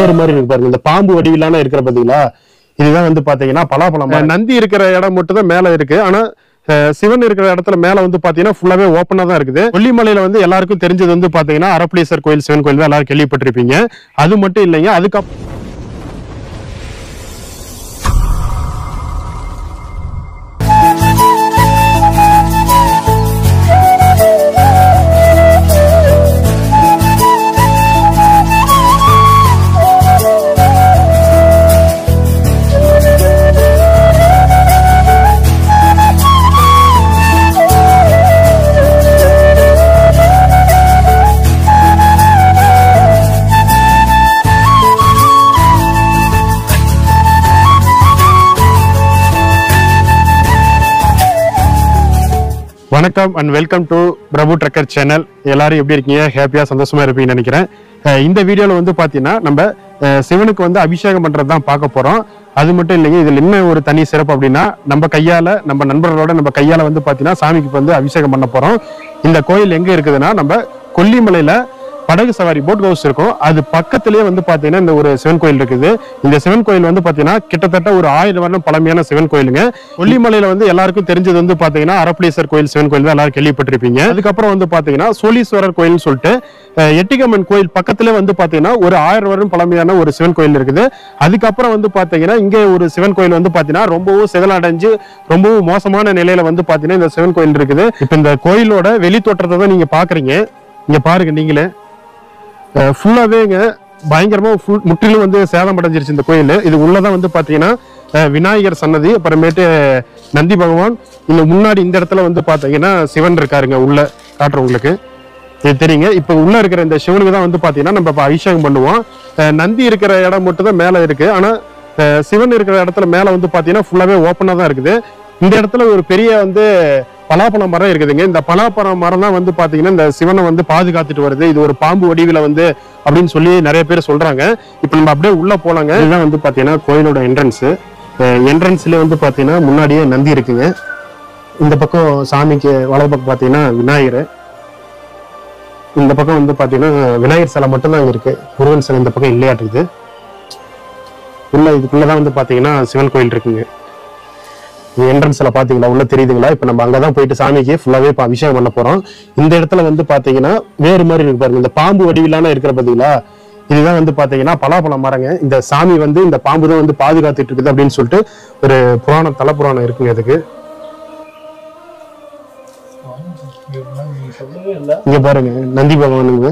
வேறு மாதிரி இருக்கு பாருங்க. இந்த பாம்பு வடிவிலான இருக்கிற பாத்தீங்களா, இதுதான் வந்து பாத்தீங்கன்னா பலாப்பழம். நந்தி இருக்கிற இடம் மட்டும் தான் மேல இருக்கு. ஆனா சிவன் இருக்கிற இடத்துல மேல வந்து பாத்தீங்கன்னா ஃபுல்லாவே ஓப்பனா தான் இருக்குது. கொல்லிமலையில வந்து எல்லாருக்கும் தெரிஞ்சது வந்து பாத்தீங்கன்னா அரப்பளீஸ்வரர் கோயில், சிவன் கோயில் தான் எல்லாரும் கேள்விப்பட்டிருப்பீங்க. அது மட்டும் இல்லைங்க, அதுக்கப்புறம் வணக்கம் and welcome to Prabhu trucker channel. எல்லாரும் எப்படி இருக்கீங்க? ஹாப்பியா சந்தோஷமா இருப்பீங்கன்னு நினைக்கிறேன். இந்த வீடியோல வந்து பாத்தீங்கன்னா நம்ம சிவனுக்கு வந்து அபிஷேகம் பண்றது தான் பார்க்க போறோம். அது மட்டும் இல்லைங்க, இதுல என்ன ஒரு தனி சிறப்பு அப்படின்னா, நம்ம கையால நம்ம நண்பர்களோட நம்ம கையால வந்து பாத்தீங்கன்னா சாமிக்கு வந்து அபிஷேகம் பண்ண போறோம். இந்த கோயில் எங்க இருக்குதுன்னா, நம்ம கொல்லிமலையில படகு சவாரி போட் ஹவுஸ் இருக்கும். அது பக்கத்திலேயே வந்து பாத்தீங்கன்னா இந்த ஒரு சிவன் கோயில் இருக்குது. இந்த சிவன் கோயில் வந்து பாத்தீங்கன்னா கிட்டத்தட்ட ஒரு 1000 வருடம் பழமையான சிவன் கோயிலுங்க. கொல்லிமலையில வந்து எல்லாருக்கும் தெரிஞ்சது வந்து பாத்தீங்கன்னா அரப்பளீஸ்வரர் கோயில், சிவன் கோயில் தான் எல்லாரும் கேள்விப்பட்டிருப்பீங்க. அதுக்கப்புறம் வந்து பாத்தீங்கன்னா சோழீஸ்வரர் கோயில்னு சொல்லிட்டு எட்டிகம்மன் கோயில் பக்கத்துல வந்து பாத்தீங்கன்னா ஒரு 1000 வருடம் பழமையான ஒரு சிவன் கோயில் இருக்குது. அதுக்கப்புறம் வந்து பாத்தீங்கன்னா இங்க ஒரு சிவன் கோயில் வந்து பாத்தீங்கன்னா ரொம்பவும் சிதலடைஞ்சு ரொம்பவும் மோசமான நிலையில வந்து பாத்தீங்கன்னா இந்த சிவன் கோயில் இருக்குது. இப்ப இந்த கோயிலோட வெளி தோற்றத்தை தான் நீங்க பாக்குறீங்க. இங்க பாருங்க, நீங்களே ஃபுல்லாவேங்க பயங்கரமா முற்றிலும் வந்து சேதம் அடைஞ்சிருச்சு இந்த கோயில். இது உள்ளதான் வந்து பாத்தீங்கன்னா விநாயகர் சன்னதி, அப்புறமேட்டு நந்தி பகவான். இந்த முன்னாடி இந்த இடத்துல வந்து பாத்தீங்கன்னா சிவன் இருக்காருங்க. உள்ள காட்டுற உங்களுக்கு இது தெரியுங்க. இப்ப உள்ள இருக்கிற இந்த சிவனுக்கு தான் வந்து பாத்தீங்கன்னா நம்ம அபிஷேகம் பண்ணுவோம். நந்தி இருக்கிற இடம் மட்டும் தான் மேல இருக்கு. ஆனா சிவன் இருக்கிற இடத்துல மேல வந்து பாத்தீங்கன்னா ஃபுல்லாவே ஓப்பனா தான் இருக்குது. இந்த இடத்துல ஒரு பெரிய வந்து பலாப்பழ மரம் இருக்குதுங்க. இந்த பலாப்பழ மரம் தான் வந்து பாத்தீங்கன்னா இந்த சிவனை வந்து பாதுகாத்துட்டு வருது. இது ஒரு பாம்பு வடிவில வந்து அப்படின்னு சொல்லி நிறைய பேர் சொல்றாங்க. இப்ப நம்ம அப்படியே உள்ள போலாங்க. இதுதான் வந்து பாத்தீங்கன்னா கோயிலோட என்ட்ரன்ஸ். என்ட்ரன்ஸ்ல வந்து பாத்தீங்கன்னா முன்னாடியே நந்தி இருக்குங்க. இந்த பக்கம் சாமிக்கு வலது பக்கம் பாத்தீங்கன்னா விநாயகர். இந்த பக்கம் வந்து பாத்தீங்கன்னா விநாயகர் சிலை மட்டும்தான் இருக்கு. முருகன் சிலை இந்த பக்கம் இல்லையாட்டுக்குது. உள்ள இதுக்குள்ளதான் வந்து பாத்தீங்கன்னா சிவன் கோயில் இருக்குங்க. என்ட்ரன்ஸ்ல பாத்தீங்களா, உள்ள தெரியுதுங்களா? இப்ப நம்ம அங்கதான் போயிட்டு சாமிக்கு ஃபுல்லாவே இப்ப அபிஷேகம் பண்ண போறோம். இந்த இடத்துல வந்து பாத்தீங்கன்னா வேறு மாதிரி இருக்கு பாருங்க. இந்த பாம்பு வடிவிலான இருக்கிற பாத்தீங்களா, இதுதான் வந்து பாத்தீங்கன்னா பலாப்பழம் மரங்க. இந்த சாமி வந்து இந்த பாம்பு தான் வந்து பாதுகாத்துட்டு இருக்குது அப்படின்னு சொல்லிட்டு ஒரு புராணம், தல புராணம் இருக்குங்க. அதுக்கு இங்க பாருங்க நந்தி பகவானுங்க.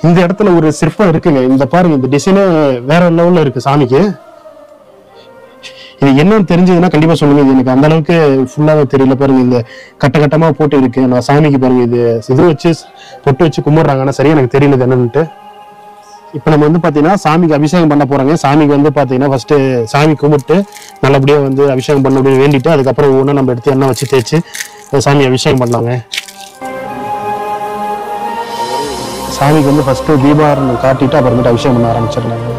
இந்த இடத்துல ஒரு சிற்பம் இருக்குங்க. இந்த பாருங்க, இந்த டிசைனே வேற லெவல்ல இருக்கு சாமிக்கு. இது என்னன்னு தெரிஞ்சதுன்னா கண்டிப்பா சொல்லுங்க. இது எனக்கு அந்த அளவுக்கு ஃபுல்லாவே தெரியல. பாருங்க, இந்த கட்ட கட்டமா போட்டு இருக்கு. நான் சாமிக்கு பாருங்க இது வச்சு பொட்டு வச்சு கும்பிடுறாங்க. ஆனா சரியா எனக்கு தெரியல என்னன்னுட்டு. இப்ப நம்ம வந்து பாத்தீங்கன்னா சாமிக்கு அபிஷேகம் பண்ண போறாங்க. சாமிக்கு வந்து பாத்தீங்கன்னா ஃபர்ஸ்ட் சாமி கும்பிட்டு நல்லபடியா வந்து அபிஷேகம் பண்ண அப்படின்னு வேண்டிட்டு, அதுக்கப்புறம் ஒவ்வொன்றும் நம்ம எடுத்து எண்ணெய் வச்சு தேய்ச்சி சாமி அபிஷேகம் பண்ணலாங்க. சாமிக்கு வந்து ஃபர்ஸ்ட் தீபாராதனை காட்டிட்டு அப்புறமேட்டு அபிஷேகம் பண்ண ஆரம்பிச்சிடலாங்க.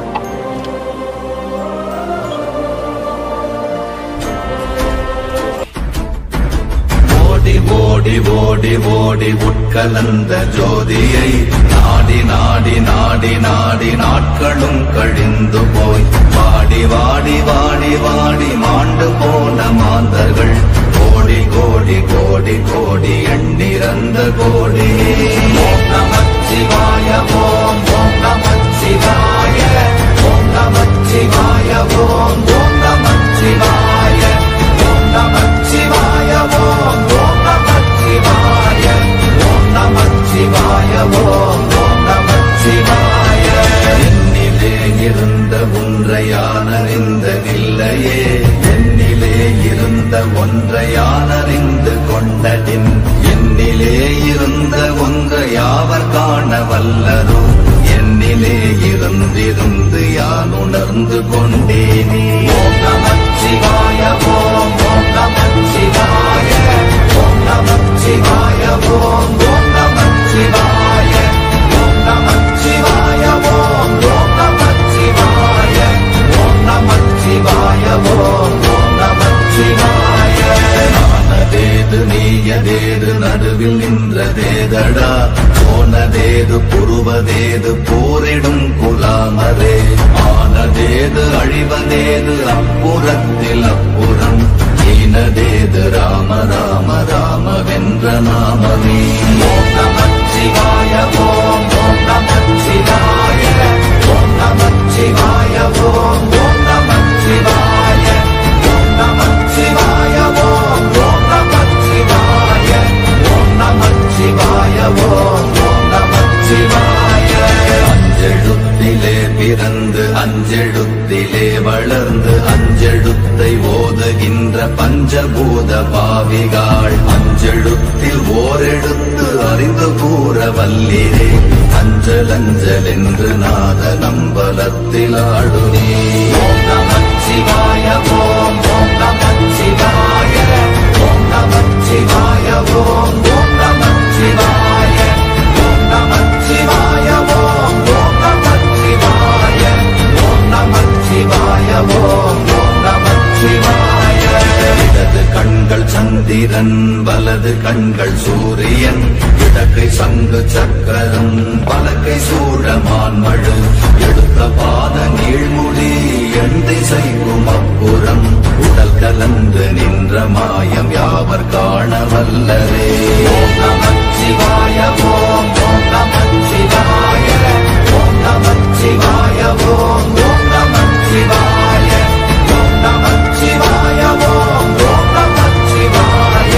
ஓடி ஓடி ஓடி உட்கலந்த ஜோதியை நாடி நாடி நாடி நாடி நாட்களும் கழிந்து போய் வாடி வாடி வாடி வாடி மாண்டு போன மாந்தர்கள் கோடி கோடி கோடி கோடி எண்ணிறந்த கோடி. ஓம் நமச்சிவாய ஓம் ஓம் நமச்சிவாய ஓம் நமச்சிவாய ஓம் ஓம் நமச்சிவாய ஓம் நமச்சிவாய ஓம் ஓம் நமச்சிவாய ஓம் நமச்சிவாய ஓம் ஓம் நமச்சிவாய. என்னிலே இருந்த ஒன்றை யான் அறிந்ததில்லையே, என்னிலே இருந்த ஒன்றை யான் அறிந்து கொண்டடின், என்னிலே இருந்த ஒன்றை யாவர் காண வல்லரோ, என்னிலே இருந்திருந்து யான் உணர்ந்து கொண்டேனே. ஓம் நமச்சிவாய ஓம் ஓம் நமச்சிவாய ஓம் நமச்சிவாய ஓம் ஓம் நமச்சிவாய ஓம் நமச்சிவாய ஓம் ஓம் நமச்சிவாய ஓம் நமச்சிவாய ஓம் ஓம் நமச்சிவாய. நானதேது நீயதேது நடுவில் நின்றதேதடா, போனதே ஆனதேது புருவதேது போரிடும் குலாமரே ஆனதேது அழிவதேது அப்புறத்தில் அப்புறம் ஈனதேது ராம ராம ராம வென்ற நாமமே ஓம் நமச்சிவாய ஓம் ஓம் நமச்சிவாய ஓம் நமச்சிவாய ஓம் ஓம் நமச்சிவாய ஓம் நமச்சிவாய ஓம் ஓம் நமச்சிவாய ஓம் நமச்சிவாய ஓம் ஓம் நமச்சிவாய அஞ்செழுத்திலே பிறந்து அஞ்செழுத்திலே வளர்ந்து அஞ்செழுத்தை ஓதுகின்ற பஞ்சபூத பாவிகாள் அஞ்செழுத்தில் ஓரெழுத்து அறிந்து கூற வல்லிரே அஞ்சல் அஞ்சல் என்று நாத நம்பலத்தில் ஆடுனே ஓம் நமச்சிவாய ஓம் ஓம் நமச்சிவாய ஓம் நமச்சிவாய ஓம் ஓம் நமச்சிவாய ஓம் நமச்சிவாய ஓம் ஓம் நமச்சிவாய ஓம் நமச்சிவாய ஓம் ஓம் நமச்சிவாய இடது கண்கள் சந்திரன் வலது கண்கள் சூரியன் இடக்கை சங்கு சக்கரம் பலக்கை சூழமான் மழு எடுத்த பாத நீழ்முடி எண் திசைக்கும் அப்புறம் உடல் கலந்து நின்ற மாயம் யாவர் காண வல்லரே ஓம் நமச்சிவாய ஓம் ஓம் நமச்சிவாய ஓம் நமச்சிவாய ஓம் ஓம் நமச்சிவாய ஓம் நமச்சிவாய ஓம் ஓம் நமச்சிவாய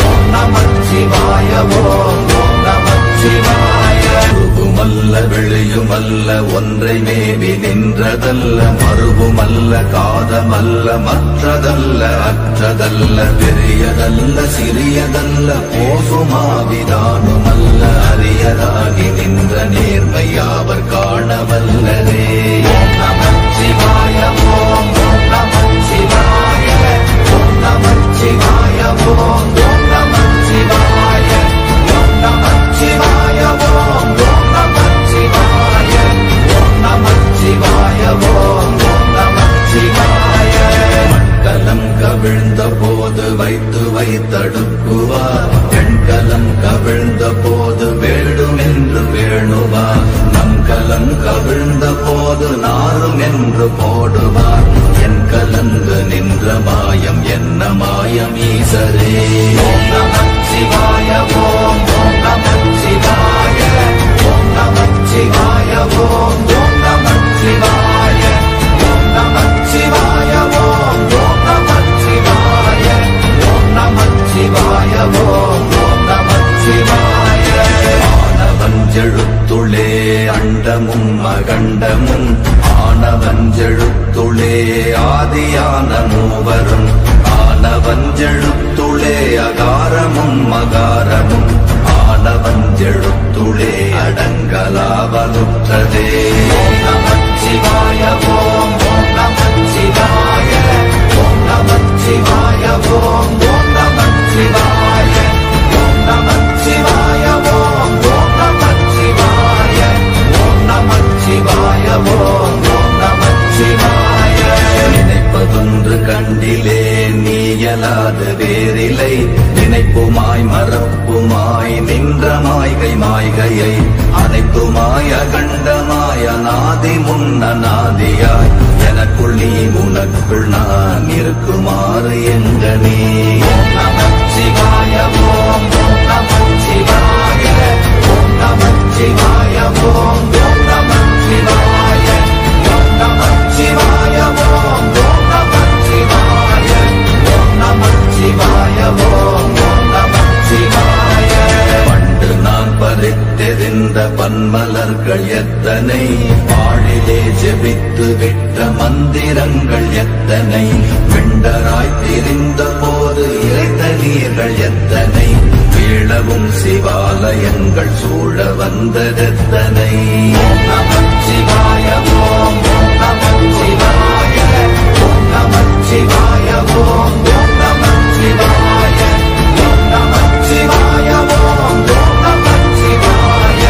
ஓம் நமச்சிவாய ஓம் ஓம் நமச்சிவாய உருவுமல்ல வெளியுமல்ல ஒன்றை மேவி நின்றதல்ல மறுவுமல்ல காதமல்ல மற்றதல்ல அற்றதல்ல பெரியதல்ல சிறியதல்ல போசுமாவிதானுமல்ல அரியதாகி நின்ற நேர்மையாவர் காண வல்லரே ஓம் நமச்சிவாய ஓம் ஓம் நமச்சிவாய ஓம் நமச்சிவாய ஓம் ஓம் நமச்சிவாய ஓம் நமச்சிவாய ஓம் ஓம் நமச்சிவாய ஓம் நமச்சிவாய ஓம் ஓம் நமச்சிவாய மண்கலம் கவிழ்ந்த போது வைத்து வைத்தடுக்குவார் எண்கலம் கவிழ்ந்த போது வேடும் என்று வேணுவார் நம் கலம் கவிழ்ந்த போது நாரும் என்று போடுவார் என் கலந்து நின்ற மாயம் என்ன மாயம் ஈசரே ஓம் நமச்சிவாய ஓம் ஓம் நமச்சிவாய ஓம் நமச்சிவாய ஓம் ஓம் நமச்சிவாய ஓம் நமச்சிவாய ஓம் ஓம் நமச்சிவாய ஓம் நமச்சிவாய ஓம் ஓம் நமச்சிவாய ஆனவஞ்செழுத்துளே அண்டமும் அகண்டமும் ஆனவஞ்செழுத்துளே ஆதியான மூவரும் ஆனவஞ்செழுத்துளே அகாரமும் மகாரமும் ஆனவஞ்செழுத்துளே அடங்கலாவலுற்றதே ஓம் நமச்சிவாய ஓம் ஓம் நமச்சிவாய ஓம் நமச்சிவாய ஓம் ஓம் நமச்சிவாய ஓம் நமச்சிவாய ஓம் ஓம் நமச்சிவாய ஓம் நமச்சிவாய ஓம் ஓம் நமச்சிவாய நினைப்பதொன்று கண்டிலே நீயலாது வேறில்லை நினைப்புமாய் மறப்புமாய் நின்ற மாய்கை மாய்கையை அனைத்துமாய் அகண்டமாய் அநாதி முன்னநாதியாய் எனக்குள் நீ உனக்குள் நான் இருக்குமாறு எங்கனே ஓம் நமச்சிவாய ஓம் ஓம் நமச்சிவாய ஓம் நமச்சிவாய ஓம் ஓம் நமச்சிவாய ஓம் நமச்சிவாய ஓம் ஓம் நமச்சிவாய ஓம் நமச்சிவாய ஓம் ஓம் நமச்சிவாய பண்டு நான் பறித்தெறிந்த பன்மலர்கள் எத்தனை பாழிலே ஜெபித்து விட்ட மந்திரங்கள் எத்தனை விண்டராய் திரிந்த போது இறைத்த நீர்கள் எத்தனை வீழவும் சிவாலயங்கள் சூழ வந்ததெத்தனை ஓம் நமச்சிவாய ஓம் ஓம் நமச்சிவாய ஓம் நமச்சிவாய ஓம் ஓம் நமச்சிவாய ஓம் நமச்சிவாய ஓம் ஓம் நமச்சிவாய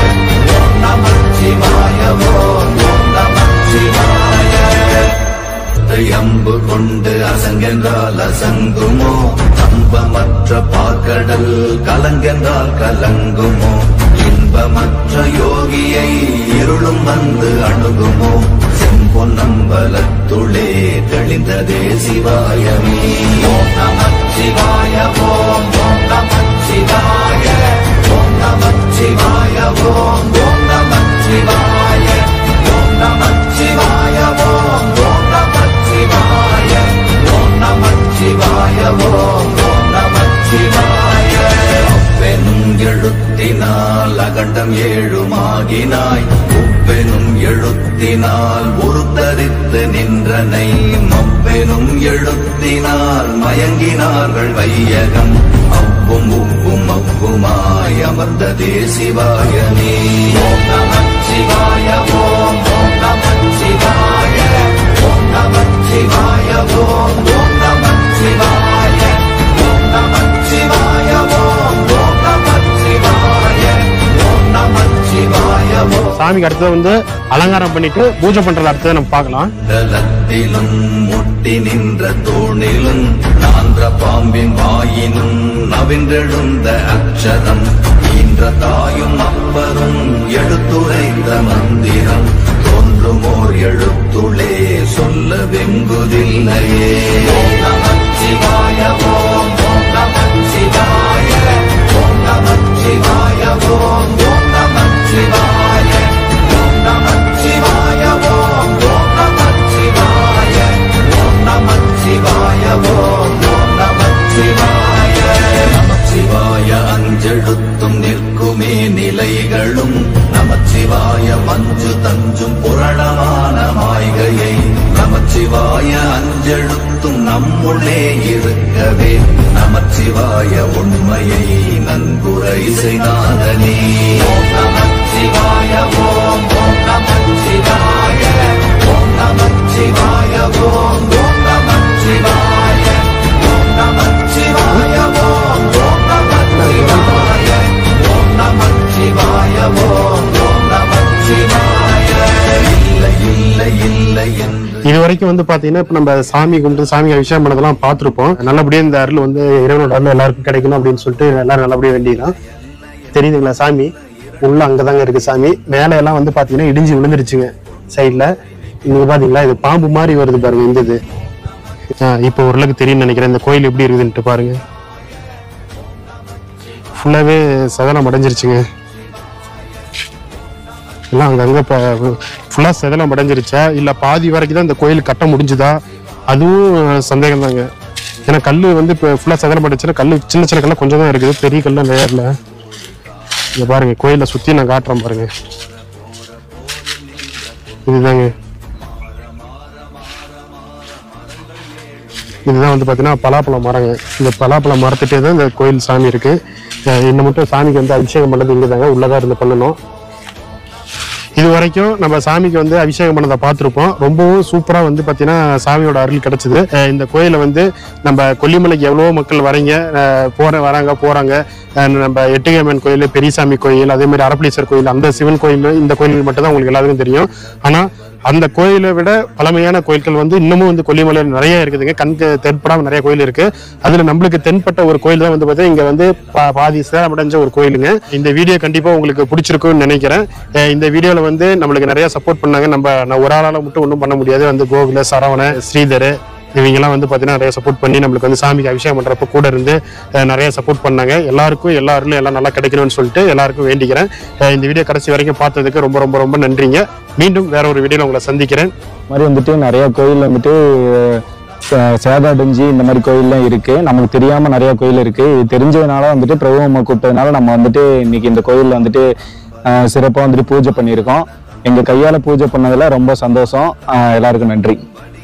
ஓம் நமச்சிவாய ஓம் ஓம் நமச்சிவாய அம்பு கொண்டு அசங்கென்றால் அசங்குமோ அம்பமற்ற பார்க்கடல் கலங்கென்றால் கலங்குமோ இன்பமற்ற யோகியை இருளும் வந்து அணுகுமோ செம்பொன்னம்பலத்துளே தெளிந்ததே சிவாயமே. ஓம் நமச்சிவாய ஓம் ஓம் நமச்சிவாய ஓம் நமச்சிவாய ஓம் ஓம் நமச்சிவாய ஓம் நமச்சிவாய ஓம் ஓம் நமச்சிவாய ஓம் நமச்சிவாய ஓம் ஓம் நமச்சிவாய. அப்பெனும் எழுத்தினால் அகண்டம் ஏழுமாகினாய் உப்பெனும் எழுத்தினால் உருத்தரித்து நின்றனை மப்பெனும் எழுத்தினால் மயங்கினார்கள் வையகம் அவ்வும் உப்பும் அவ்வுமாய் அமர்ந்ததே சிவாயமே. ஓம் நமச்சிவாய ஓம் ஓம் நமச்சிவாய ஓம் நமச்சிவாய ஓம் ஓம் நமச்சிவாய ஓம் நமச்சிவாய ஓம் ஓம் நமச்சிவாய ஓம் நமச்சிவாய ஓம். சாமிக்கு அடுத்தது வந்து அலங்காரம் பண்ணிட்டு பூஜை பண்றது அடுத்தது நம்ம பார்க்கலாம். தலத்திலும் முட்டி நின்ற தூணிலும் நான்ற பாம்பின் வாயினும் நவின்றெழுந்த அக்ஷரம் ஈன்ற தாயும் அப்பரும் எடுத்துரைத்த மந்திரம் தோன்றுமோர் எழுத்துளே சொல்ல வெங்குதில்லையே. ஓம் நமச்சிவாய ஓம் ஓம் நமச்சிவாய ஓம் நமச்சிவாய ஓம் ஓம் நமச்சிவாய ஓம் நமச்சிவாய ஓம் ஓம் நமச்சிவாய ஓம் நமச்சிவாய ஓம் ஓம் நமச்சிவாய. நமச்சிவாய அஞ்செழுத்தும் நிற்குமே நிலைகளும் நமச்சிவாய மஞ்சு தஞ்சும் புரணமான மாய்கையை நமச்சிவாய அஞ்செழுத்தும் நம்முள்ளே இருக்கவே நமச்சிவாய உண்மையை நன்குரை செய்தாதனே. ஓம் நமச்சிவாய ஓம் ஓம் நமச்சிவாய ஓம் நமச்சிவாய ஓம் ஓம் நமச்சிவாய ஓம் நமச்சிவாய ஓம் ஓம் நமச்சிவாய ஓம் நமச்சிவாய ஓம் ஓம் நமச்சிவாய. இல்லை இல்லை இல்லை என்று இது வரைக்கும் வந்து பாத்தீங்கன்னா இப்ப நம்ம சாமி கும்பிட்டு சாமி அபிஷேகம் பண்ணதெல்லாம் பார்த்திருப்போம். நல்லபடியா இந்த அருள் வந்து இறைவனோட அருள் எல்லாருக்கும் கிடைக்கணும் அப்படின்னு சொல்லிட்டு எல்லாரும் நல்லபடியா வேண்டிக்கலாம். தெரியுதுங்களா சாமி உள்ள அங்கதாங்க இருக்கு சாமி. மேல எல்லாம் வந்து பாத்தீங்கன்னா இடிஞ்சு விழுந்துருச்சுங்க சைட்ல. இங்க பாத்தீங்களா இது பாம்பு மாதிரி வருது பாருங்க இந்த இது. இப்போ ஓரளவுக்கு தெரியும் நினைக்கிறேன் இந்த கோயில் எப்படி இருக்குதுன்ட்டு பாருங்க. ஃபுல்லாவே சதனம் அடைஞ்சிருச்சுங்க எல்லாம் அங்கங்க ஃபுல்லா செதலம் அடைஞ்சிருச்சா இல்ல பாதி வரைக்கும் தான் இந்த கோயில் கட்ட முடிஞ்சுதா அதுவும் சந்தேகம் தாங்க. ஏன்னா கல்லு வந்து இப்போ ஃபுல்லா செதலம் அடைச்சுன்னா கல்லு சின்ன சின்ன கல்லாம் கொஞ்சம் தான் இருக்குது, பெரிய கல்லாம் நேரில். இங்க பாருங்க கோயிலை சுத்தி நான் காட்டுறேன் பாருங்க. இதுதாங்க இதுதான் வந்து பாத்தீங்கன்னா பலாப்பழ மரங்க. இந்த பலாப்பழ மரத்துட்டே தான் இந்த கோயில் சாமி இருக்கு. இன்னும் மட்டும் சாமிக்கு வந்து அபிஷேகம் பண்ணது இங்கதாங்க உள்ளதான் இருந்து பண்ணணும். இது வரைக்கும் நம்ம சாமிக்கு வந்து அபிஷேகம் பண்ணதை பார்த்துருப்போம். ரொம்பவும் சூப்பரா வந்து பாத்தீங்கன்னா சாமியோட அருள் கிடைச்சது. இந்த கோயிலை வந்து நம்ம கொல்லிமலைக்கு எவ்வளவோ மக்கள் வரீங்க போறாங்க. நம்ம எட்டுகையம்மன் கோயில், பெரியசாமி கோயில், அதே மாதிரி அரப்பளீஸ்வரர் கோயில், அந்த சிவன் கோயில், இந்த கோயில் மட்டும் தான் உங்களுக்கு எல்லாருக்கும் தெரியும். ஆனா அந்த கோயிலை விட பழமையான கோயில்கள் வந்து இன்னமும் வந்து கொல்லிமலையில் நிறைய இருக்குதுங்க. கண்ணுக்கு தென்படாம நிறைய கோயில் இருக்கு. அதுல நம்மளுக்கு தென்பட்ட ஒரு கோயில் தான் வந்து பார்த்தீங்கன்னா இங்க வந்து பாதி சேதமடைஞ்ச ஒரு கோயிலுங்க. இந்த வீடியோ கண்டிப்பா உங்களுக்கு பிடிச்சிருக்கும்னு நினைக்கிறேன். இந்த வீடியோல வந்து நம்மளுக்கு நிறைய சப்போர்ட் பண்ணாங்க. நான் ஒரு ஆளால மட்டும் ஒன்றும் பண்ண முடியாது. வந்து கோகுல, சரவண, ஸ்ரீதர் இவங்கெல்லாம் வந்து பார்த்தீங்கன்னா நிறைய சப்போர்ட் பண்ணி நம்மளுக்கு வந்து சாமிக்கு அபிஷேகம் பண்றப்ப கூட இருந்து நிறைய சப்போர்ட் பண்ணாங்க. எல்லாருக்கும் எல்லாம் நல்லா கிடைக்கணும்னு சொல்லிட்டு எல்லாருக்கும் வேண்டிக்கிறேன். இந்த வீடியோ கடைசி வரைக்கும் பார்த்ததுக்கு ரொம்ப ரொம்ப ரொம்ப நன்றிங்க. மீண்டும் வேற ஒரு வீடியோல உங்களை சந்திக்கிறேன். மாதிரி வந்துட்டு நிறைய கோயில் வந்துட்டு சேதாடஞ்சி இந்த மாதிரி கோயில்லாம் இருக்கு. நமக்கு தெரியாம நிறைய கோயில் இருக்கு. இது தெரிஞ்சதுனால வந்துட்டு பிரபு அம்மா கூப்பிட்டதுனால நம்ம வந்துட்டு இன்னைக்கு இந்த கோயில்ல வந்துட்டு சிறப்பா வந்துட்டு பூஜை பண்ணியிருக்கோம். எங்க கையால பூஜை பண்ணதுல ரொம்ப சந்தோஷம். எல்லாருக்கும் நன்றி.